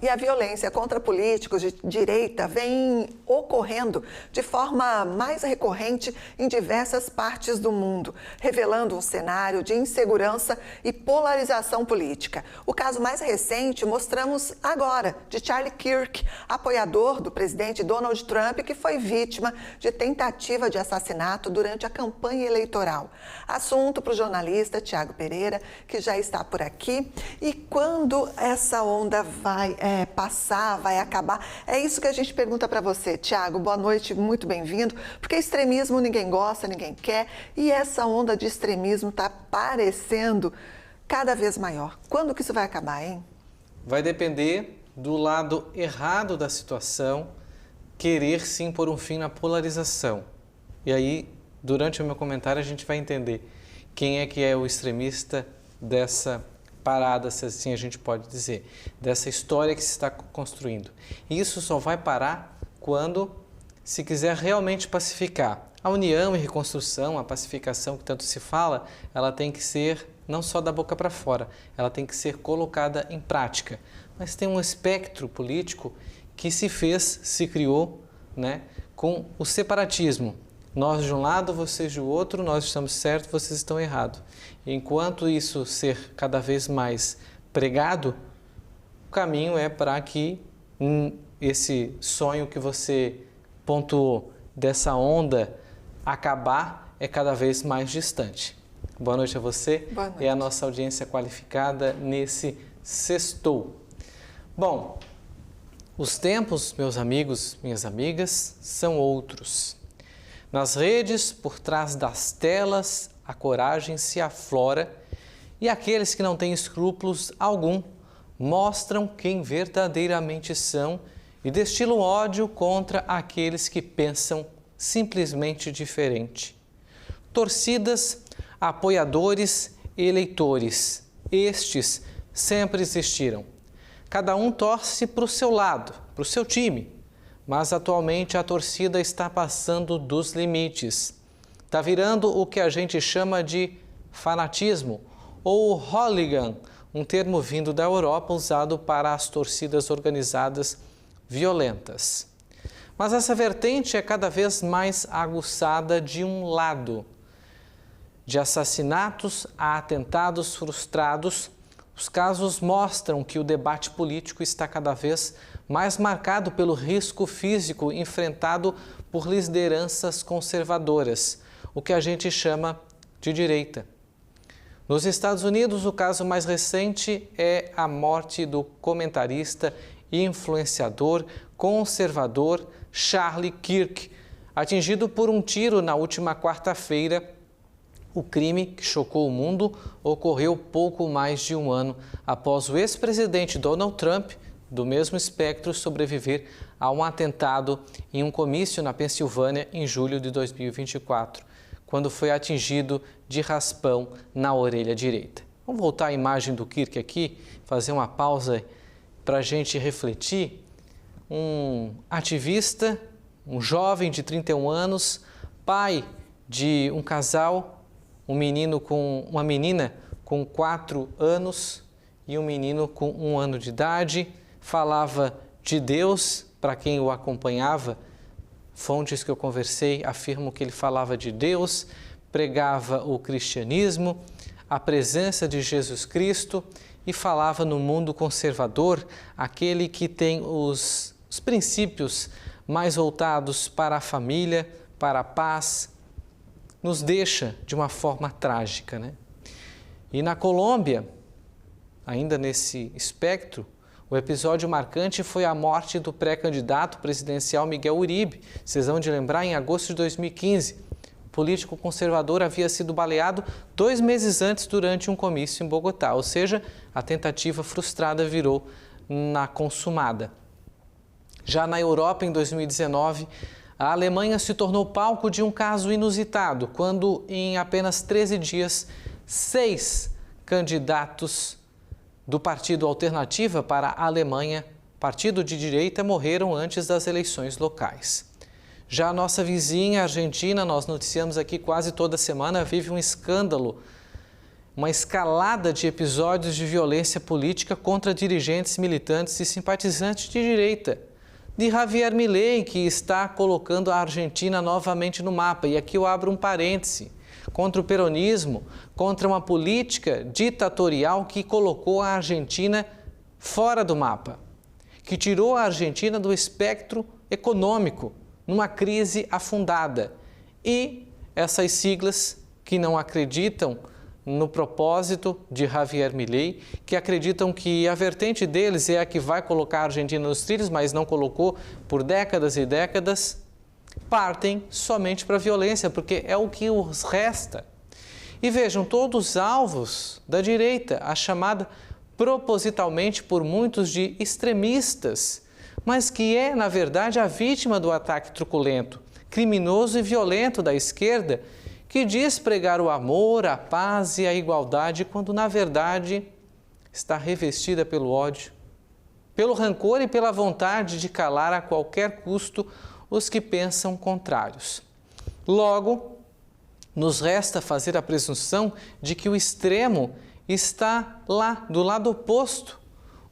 E a violência contra políticos de direita vem ocorrendo de forma mais recorrente em diversas partes do mundo, revelando um cenário de insegurança e polarização política. O caso mais recente mostramos agora, de Charlie Kirk, apoiador do presidente Donald Trump, que foi vítima de tentativa de assassinato durante a campanha eleitoral. Assunto para o jornalista Tiago Pereira, que já está por aqui. E quando essa onda vai passar, vai acabar? É isso que a gente pergunta para você, Tiago. Boa noite, muito bem-vindo. Porque extremismo ninguém gosta, ninguém quer. E essa onda de extremismo está parecendo cada vez maior. Quando que isso vai acabar, hein? Vai depender do lado errado da situação, querer sim pôr um fim na polarização. E aí, durante o meu comentário, a gente vai entender quem é que é o extremista dessa parada, se assim a gente pode dizer, dessa história que se está construindo. E isso só vai parar quando se quiser realmente pacificar. A união e reconstrução, a pacificação que tanto se fala, ela tem que ser não só da boca para fora, ela tem que ser colocada em prática. Mas tem um espectro político que se criou, né, com o separatismo. Nós de um lado, vocês do outro, nós estamos certos, vocês estão errados. Enquanto isso ser cada vez mais pregado, o caminho é para que esse sonho que você pontuou dessa onda acabar é cada vez mais distante. Boa noite a você. Boa noite. É a nossa audiência qualificada nesse Sextou. Bom, os tempos, meus amigos, minhas amigas, são outros. Nas redes, por trás das telas, a coragem se aflora e aqueles que não têm escrúpulos algum mostram quem verdadeiramente são e destilam ódio contra aqueles que pensam simplesmente diferente. Torcidas, apoiadores, eleitores, estes sempre existiram. Cada um torce para o seu lado, para o seu time. Mas atualmente a torcida está passando dos limites. Está virando o que a gente chama de fanatismo ou hooligan, um termo vindo da Europa usado para as torcidas organizadas violentas. Mas essa vertente é cada vez mais aguçada de um lado. De assassinatos a atentados frustrados, os casos mostram que o debate político está cada vez mais marcado pelo risco físico enfrentado por lideranças conservadoras, o que a gente chama de direita. Nos Estados Unidos, o caso mais recente é a morte do comentarista e influenciador conservador Charlie Kirk, atingido por um tiro na última quarta-feira. O crime, que chocou o mundo, ocorreu pouco mais de um ano após o ex-presidente Donald Trump, do mesmo espectro, sobreviver a um atentado em um comício na Pensilvânia em julho de 2024, quando foi atingido de raspão na orelha direita. Vamos voltar à imagem do Kirk aqui, fazer uma pausa para a gente refletir. Um ativista, um jovem de 31 anos, pai de um casal, uma menina com 4 anos e um menino com 1 ano de idade, falava de Deus para quem o acompanhava. Fontes que eu conversei afirmam que ele falava de Deus, pregava o cristianismo, a presença de Jesus Cristo e falava no mundo conservador, aquele que tem os princípios mais voltados para a família, para a paz, nos deixa de uma forma trágica, né? E na Colômbia, ainda nesse espectro, o episódio marcante foi a morte do pré-candidato presidencial Miguel Uribe. Vocês vão de lembrar, em agosto de 2015. O político conservador havia sido baleado 2 meses antes durante um comício em Bogotá, ou seja, a tentativa frustrada virou na consumada. Já na Europa, em 2019, a Alemanha se tornou palco de um caso inusitado, quando em apenas 13 dias, 6 candidatos do Partido Alternativa para a Alemanha, partido de direita, morreram antes das eleições locais. Já a nossa vizinha, a Argentina, nós noticiamos aqui quase toda semana, vive um escândalo uma escalada de episódios de violência política contra dirigentes, militantes e simpatizantes de direita. De Javier Milei, que está colocando a Argentina novamente no mapa. E aqui eu abro um parêntese. Contra o peronismo, contra uma política ditatorial que colocou a Argentina fora do mapa, que tirou a Argentina do espectro econômico, numa crise afundada. E essas siglas que não acreditam no propósito de Javier Milei, que acreditam que a vertente deles é a que vai colocar a Argentina nos trilhos, mas não colocou por décadas e décadas, partem somente para a violência, porque é o que os resta. E vejam, todos os alvos da direita, a chamada propositalmente por muitos de extremistas, mas que é, na verdade, a vítima do ataque truculento, criminoso e violento da esquerda, que diz pregar o amor, a paz e a igualdade, quando, na verdade, está revestida pelo ódio, pelo rancor e pela vontade de calar a qualquer custo os que pensam contrários. Logo, nos resta fazer a presunção de que o extremo está lá, do lado oposto,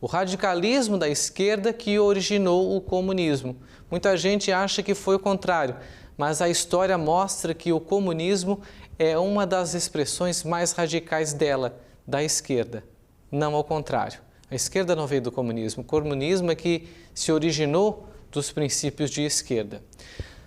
o radicalismo da esquerda que originou o comunismo. Muita gente acha que foi o contrário, mas a história mostra que o comunismo é uma das expressões mais radicais dela, da esquerda, não ao contrário. A esquerda não veio do comunismo, o comunismo é que se originou dos princípios de esquerda.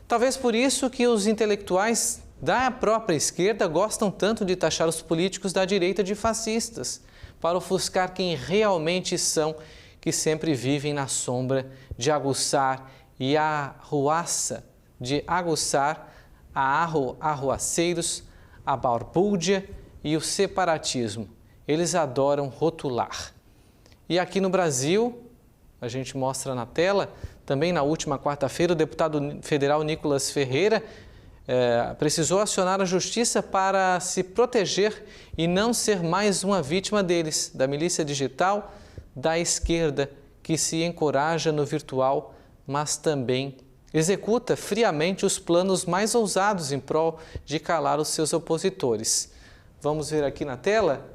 Talvez por isso que os intelectuais da própria esquerda gostam tanto de taxar os políticos da direita de fascistas, para ofuscar quem realmente são, que sempre vivem na sombra de aguçar e arruaça, de aguçar a arruaceiros, a balbúrdia e o separatismo. Eles adoram rotular. E aqui no Brasil, a gente mostra na tela, também na última quarta-feira, o deputado federal Nicolas Ferreira precisou acionar a justiça para se proteger e não ser mais uma vítima deles, da milícia digital, da esquerda, que se encoraja no virtual, mas também executa friamente os planos mais ousados em prol de calar os seus opositores. Vamos ver aqui na tela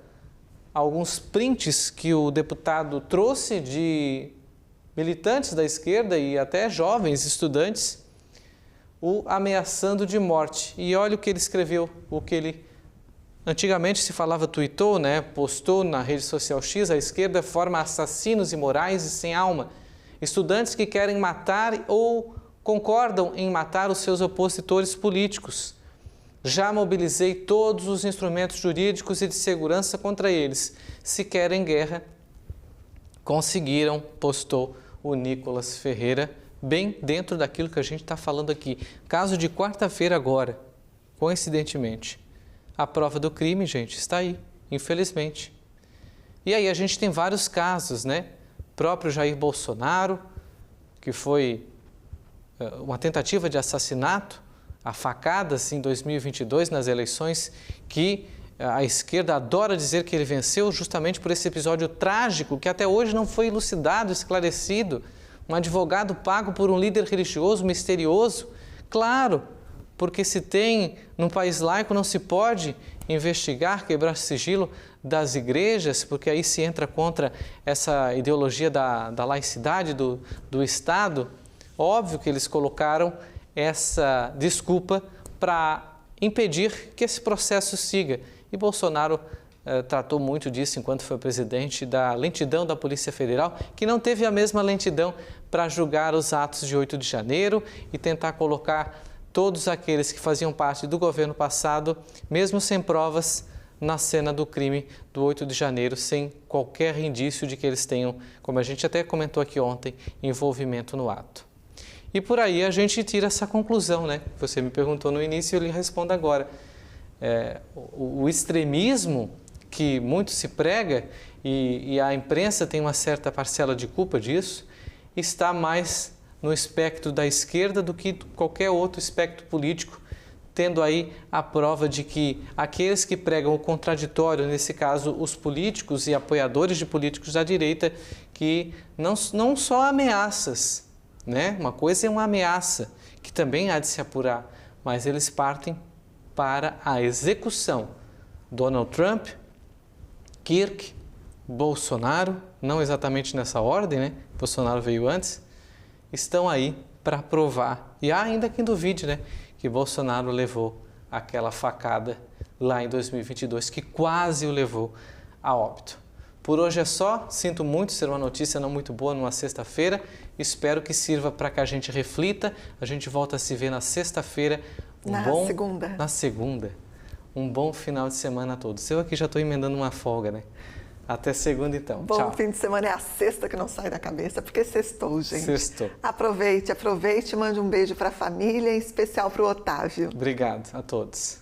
alguns prints que o deputado trouxe de militantes da esquerda e até jovens estudantes o ameaçando de morte. E olha o que ele escreveu, o que ele antigamente se falava, tweetou, né? Postou na rede social X: a esquerda forma assassinos imorais e sem alma, estudantes que querem matar ou concordam em matar os seus opositores políticos. Já mobilizei todos os instrumentos jurídicos e de segurança contra eles. Se querem guerra, conseguiram, postou o Nicolas Ferreira, bem dentro daquilo que a gente está falando aqui. Caso de quarta-feira agora, coincidentemente. A prova do crime, gente, está aí, infelizmente. E aí a gente tem vários casos, né? O próprio Jair Bolsonaro, que foi uma tentativa de assassinato, a facadas em 2022 nas eleições, que a esquerda adora dizer que ele venceu justamente por esse episódio trágico que até hoje não foi elucidado, esclarecido. Um advogado pago por um líder religioso misterioso? Claro, porque se tem, num país laico, não se pode investigar, quebrar sigilo das igrejas, porque aí se entra contra essa ideologia da laicidade do Estado. Óbvio que eles colocaram essa desculpa para impedir que esse processo siga. E Bolsonaro tratou muito disso enquanto foi presidente, da lentidão da Polícia Federal, que não teve a mesma lentidão para julgar os atos de 8 de janeiro e tentar colocar todos aqueles que faziam parte do governo passado, mesmo sem provas, na cena do crime do 8 de janeiro, sem qualquer indício de que eles tenham, como a gente até comentou aqui ontem, envolvimento no ato. E por aí a gente tira essa conclusão, né? Você me perguntou no início e eu lhe respondo agora. O extremismo que muito se prega, e a imprensa tem uma certa parcela de culpa disso, está mais no espectro da esquerda do que qualquer outro espectro político, tendo aí a prova de que aqueles que pregam o contraditório, nesse caso os políticos e apoiadores de políticos da direita, que não só ameaças, né? Uma coisa é uma ameaça, que também há de se apurar, mas eles partem para a execução. Donald Trump, Kirk, Bolsonaro, não exatamente nessa ordem, né? Bolsonaro veio antes, estão aí para provar. E há ainda quem duvide, né? Que Bolsonaro levou aquela facada lá em 2022, que quase o levou a óbito. Por hoje é só, sinto muito ser uma notícia não muito boa numa sexta-feira, espero que sirva para que a gente reflita, a gente volta a se ver na sexta-feira. Na segunda. Um bom final de semana a todos. Eu aqui já estou emendando uma folga, né? Até segunda então. Bom Tchau. fim de semana é a sexta que não sai da cabeça, porque sextou, gente. Sextou. Aproveite, mande um beijo para a família, em especial para o Otávio. Obrigado a todos.